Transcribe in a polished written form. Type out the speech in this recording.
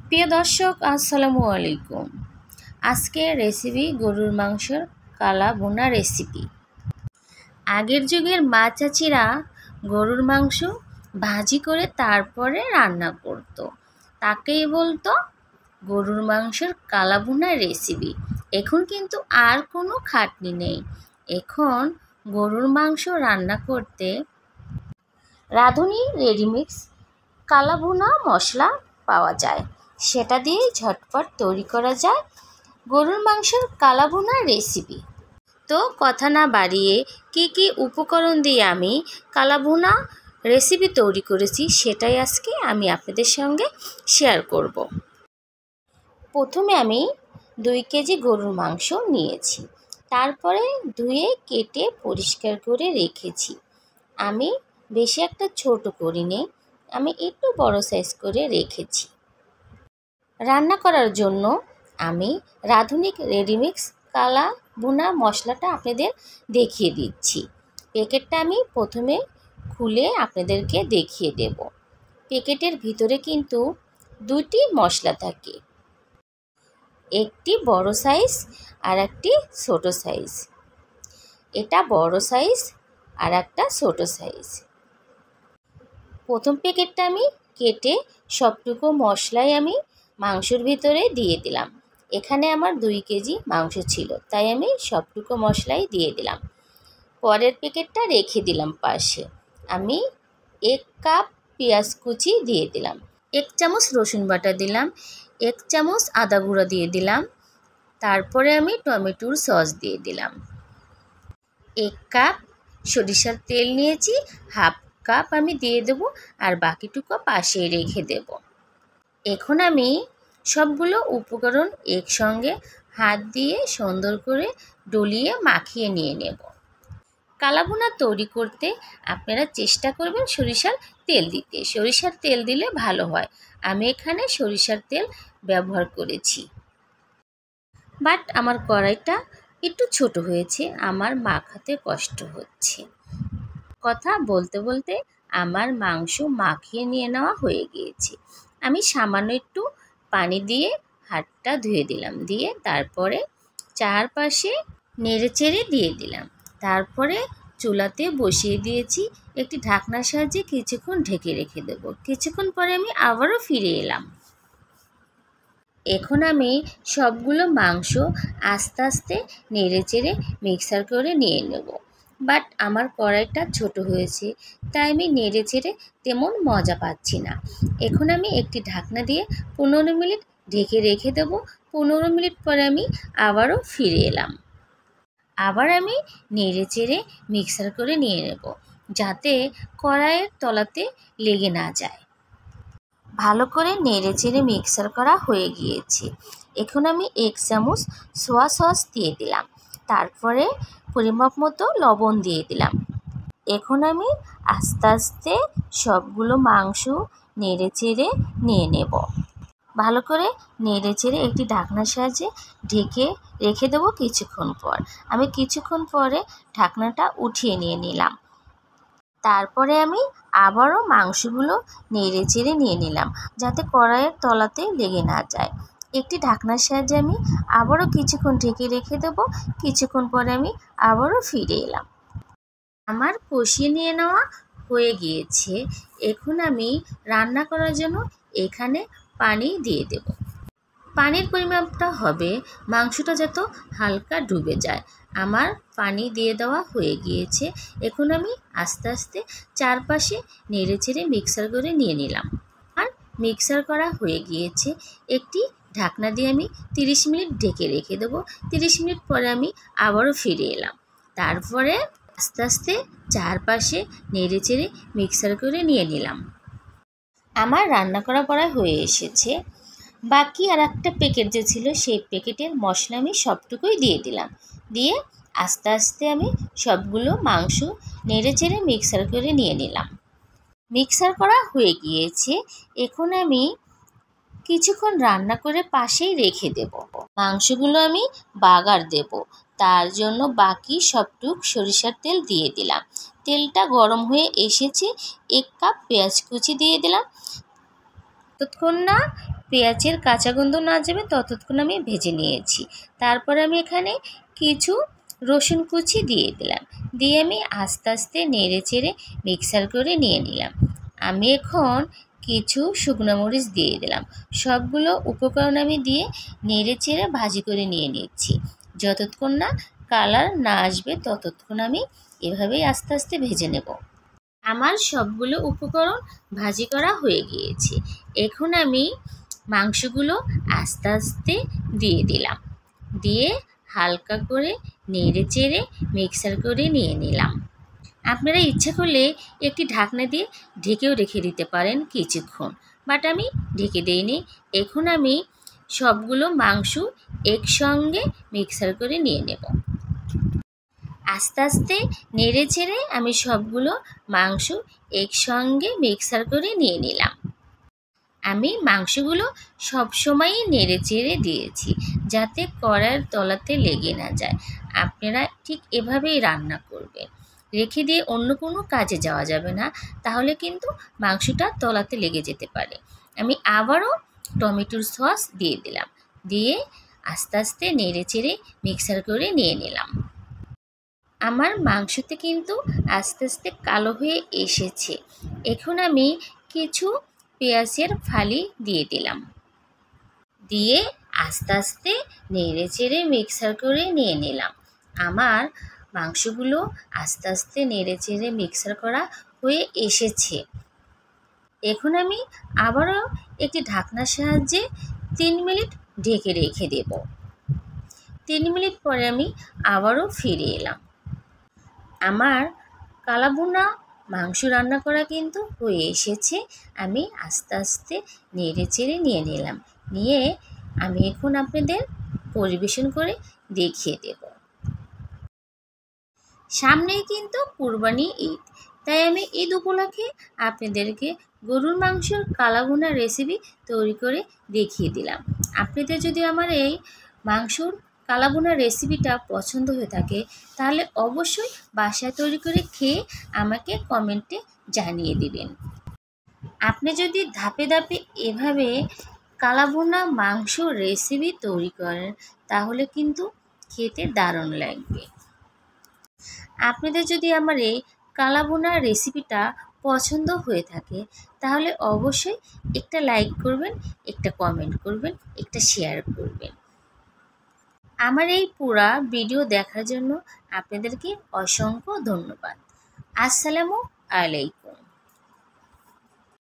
প্রিয় দর্শক আসসালামু আলাইকুম। আজকের রেসিপি গরুর মাংসের কালা ভুনা রেসিপি। আগের যুগের মা চাচিরা গরুর মাংস ভাজি করে তারপরে রান্না করত, তাকেই বলতো গরুর মাংসের কালা ভুনা রেসিপি। এখন কিন্তু আর কোনো খাটনি নেই। এখন গরুর মাংস রান্না করতে রাঁধুনি রেডিমিক্স কালা ভুনা মশলা পাওয়া যায়, সেটা দিয়ে ঝটপট তৈরি করা যায় গরুর মাংসের কালা ভুনা রেসিপি। তো কথা না বাড়িয়ে কি উপকরণ দিয়ে আমি কালা ভুনা রেসিপি তৈরি করেছি সেটাই আজকে আমি আপনাদের সঙ্গে শেয়ার করব। প্রথমে আমি 2 কেজি গরুর মাংস নিয়েছি, তারপরে ধুয়ে কেটে পরিষ্কার করে রেখেছি। আমি বেশি একটা ছোট করিনি, আমি একটু বড় সাইজ করে রেখেছি। রান্না করার জন্য আমি রাঁধুনি রেডিমিক্স কালা ভুনা মশলাটা আপনাদের দেখিয়ে দিচ্ছি। প্যাকেটটা আমি প্রথমে খুলে আপনাদেরকে দেখিয়ে দেব। প্যাকেটের ভিতরে কিন্তু 2টি মশলা থাকে, একটি বড় সাইজ আর একটি ছোট সাইজ। এটা বড় সাইজ আর একটা ছোট সাইজ। প্রথম প্যাকেটটা আমি কেটে সবটুকু মশলাই আমি মাংসের ভিতরে দিয়ে দিলাম। এখানে আমার 2 কেজি মাংস ছিল, তাই আমি সবটুকু মশলাই দিয়ে দিলাম। পরের প্যাকেটটা রেখে দিলাম পাশে। আমি 1 কাপ পেঁয়াজ কুচি দিয়ে দিলাম, 1 চামচ রসুন বাটা দিলাম, 1 চামচ আদা গুঁড়া দিয়ে দিলাম। তারপরে আমি টমেটোর সস দিয়ে দিলাম। 1 কাপ সরিষার তেল নিয়েছি, হাফ কাপ আমি দিয়ে দেব, আর বাকিটুকু পাশে রেখে দেব। এখন আমি সবগুলো উপকরণ একসঙ্গে হাত দিয়ে সুন্দর করে ডলিয়ে মাখিয়ে নিয়ে নেব। কালা ভুনা তৈরি করতে আপনারা চেষ্টা করবেন সরিষার তেল দিতে। সরিষার তেল দিলে ভালো হয়। আমি এখানে সরিষার তেল ব্যবহার করেছি, বাট আমার কড়াইটা একটু ছোট হয়েছে, আমার মাখাতে কষ্ট হচ্ছে। কথা বলতে বলতে আমার মাংস মাখিয়ে নিয়ে নেওয়া হয়ে গিয়েছে। আমি সামান্য একটু পানি দিয়ে হাতটা ধুয়ে দিলাম, দিয়ে তারপরে চারপাশে নেড়েচেড়ে দিয়ে দিলাম। তারপরে চুলাতে বসিয়ে দিয়েছি, একটি ঢাকনার সাহায্যে কিছুক্ষণ ঢেকে রেখে দেব। কিছুক্ষণ পরে আমি আবারও ফিরে এলাম। এখন আমি সবগুলো মাংস আস্তে আস্তে নেড়েচেড়ে মিক্সার করে নিয়ে নেব। বাট আমার কড়াইটা ছোট হয়েছে, তাই আমি নেড়েচেড়ে তেমন মজা পাচ্ছি না। এখন আমি একটি ঢাকনা দিয়ে 15 মিনিট ঢেকে রেখে দেব। 15 মিনিট পরে আমি আবারও ফিরে এলাম। আবার আমি নেড়েচেড়ে মিক্সার করে নিয়ে নেব, যাতে কড়াইয়ের তলাতে লেগে না যায়। ভালো করে নেড়েচেড়ে মিক্সার করা হয়ে গিয়েছে। এখন আমি 1 চামচ সোয়া সস দিয়ে দিলাম, তারপরে পরিমাপ মতো লবণ দিয়ে দিলাম। এখন আমি আস্তে আস্তে সবগুলো মাংস নেড়েচেড়ে নিয়ে নেব। ভালো করে নেড়েচেড়ে একটি ঢাকনার সাহায্যে ঢেকে রেখে দেবো কিছুক্ষণ পর। আমি কিছুক্ষণ পরে ঢাকনাটা উঠিয়ে নিয়ে নিলাম। তারপরে আমি আবারও মাংসগুলো নেড়েচেড়ে নিয়ে নিলাম, যাতে কড়াইয়ের তলাতে লেগে না যায়। একটি ঢাকনার সাহায্যে আমি আবারও কিছুক্ষণ ঢেকে রেখে দেবো। কিছুক্ষণ পরে আমি আবারও ফিরে এলাম। আমার কষিয়ে নিয়ে নেওয়া হয়ে গিয়েছে। এখন আমি রান্না করার জন্য এখানে পানি দিয়ে দেব। পানির পরিমাপটা হবে মাংসটা যত হালকা ডুবে যায়। আমার পানি দিয়ে দেওয়া হয়ে গিয়েছে। এখন আমি আস্তে আস্তে চারপাশে নেড়েচেড়ে মিক্সার করে নিয়ে নিলাম। আর মিক্সার করা হয়ে গিয়েছে। একটি ঢাকনা দিয়ে আমি 30 মিনিট ঢেকে রেখে দেবো। 30 মিনিট পরে আমি আবারও ফিরে এলাম। তারপরে আস্তে আস্তে চারপাশে নেড়েচেড়ে মিক্সার করে নিয়ে নিলাম। আমার রান্না করা প্রায় হয়ে এসেছে। বাকি আর একটা প্যাকেট যে ছিল, সেই প্যাকেটের মশলা আমি সবটুকুই দিয়ে দিলাম। দিয়ে আস্তে আস্তে আমি সবগুলো মাংস নেড়েচেড়ে মিক্সার করে নিয়ে নিলাম। মিক্সার করা হয়ে গিয়েছে। এখন আমি কিছুক্ষণ রান্না করে পাশেই রেখে দেব। মাংসগুলো আমি বাগার দেব, তার জন্য বাকি সবটুক সরিষার তেল দিয়ে দিলাম। তেলটা গরম হয়ে এসেছে। 1 কাপ পেঁয়াজ কুচি দিয়ে দিলাম। ততক্ষণ না পেঁয়াজের কাঁচা গন্ধ না যাবে ততক্ষণ আমি ভেজে নিয়েছি। তারপর আমি এখানে কিছু রসুন কুচি দিয়ে দিলাম, দিয়ে আমি আস্তে আস্তে নেড়ে চেড়ে মিক্সার করে নিয়ে নিলাম। আমি এখন কিছু শুকনো মরিচ দিয়ে দিলাম। সবগুলো উপকরণ আমি দিয়ে নেড়ে চেড়ে ভাজি করে নিয়ে নিচ্ছি। যতক্ষণ না কালার না আসবে ততক্ষণ আমি এভাবেই আস্তে আস্তে ভেজে নেব। আমার সবগুলো উপকরণ ভাজি করা হয়ে গিয়েছে। এখন আমি মাংসগুলো আস্তে আস্তে দিয়ে দিলাম, দিয়ে হালকা করে নেড়ে চেড়ে মিক্সার করে নিয়ে নিলাম। আপনারা ইচ্ছা করলে একটি ঢাকনা দিয়ে ঢেকেও রেখে দিতে পারেন কিছুক্ষণ, বাট আমি ঢেকে দিইনি। এখন আমি সবগুলো মাংস একসঙ্গে মিক্সার করে নিয়ে নেব। আস্তে আস্তে নেড়ে চেড়ে আমি সবগুলো মাংস একসঙ্গে মিক্সার করে নিয়ে নিলাম। আমি মাংসগুলো সবসময়ই নেড়ে চেড়ে দিয়েছি যাতে কড়াইয়ের তলাতে লেগে না যায়। আপনারা ঠিক এভাবেই রান্না করবেন, রেখে দিয়ে অন্য কোনো কাজে যাওয়া যাবে না, তাহলে কিন্তু মাংসটা তলাতে লেগে যেতে পারে। আমি আবারও টমেটোর সস দিয়ে দিলাম, দিয়ে আস্তে আস্তে নেড়ে চেড়ে মিক্সার করে নিয়ে নিলাম। আমার মাংসতে কিন্তু আস্তে আস্তে কালো হয়ে এসেছে। এখন আমি কিছু পেঁয়াজের ফালি দিয়ে দিলাম, দিয়ে আস্তে আস্তে নেড়ে চেড়ে মিক্সার করে নিয়ে নিলাম। আমার মাংসগুলো আস্তে আস্তে নেড়ে চেড়ে মিক্সার করা হয়ে এসেছে। এখন আমি আবারও একটি ঢাকনার সাহায্যে 3 মিনিট ঢেকে রেখে দেব। 3 মিনিট পরে আমি আবারও ফিরে এলাম। আমার কালাভুনা মাংস রান্না করা কিন্তু হয়ে এসেছে। আমি আস্তে আস্তে নেড়ে চেড়ে নিয়ে নিলাম, নিয়ে আমি এখন আপনাদের পরিবেশন করে দেখিয়ে দেব। সামনেই কিন্তু কুরবানি ঈদ, তাই আমি ঈদ উপলক্ষে আপনাদেরকে গরুর মাংসের কালাভুনা রেসিপি তৈরি করে দেখিয়ে দিলাম। আপনাদের যদি আমার এই মাংসর কালাভুনা রেসিপিটা পছন্দ হয়ে থাকে তাহলে অবশ্যই বাসায় তৈরি করে খেয়ে আমাকে কমেন্টে জানিয়ে দিবেন। আপনি যদি ধাপে ধাপে এভাবে কালাভুনা মাংস রেসিপি তৈরি করেন তাহলে কিন্তু খেতে দারুণ লাগবে। আপনাদের যদি আমার এই কালাভুনা রেসিপিটা পছন্দ হয়ে থাকে তাহলে অবশ্যই একটা লাইক করবেন, একটা কমেন্ট করবেন, একটা শেয়ার করবেন। আমার এই পুরা ভিডিও দেখার জন্য আপনাদেরকে অসংখ্য ধন্যবাদ। আসসালামু আলাইকুম।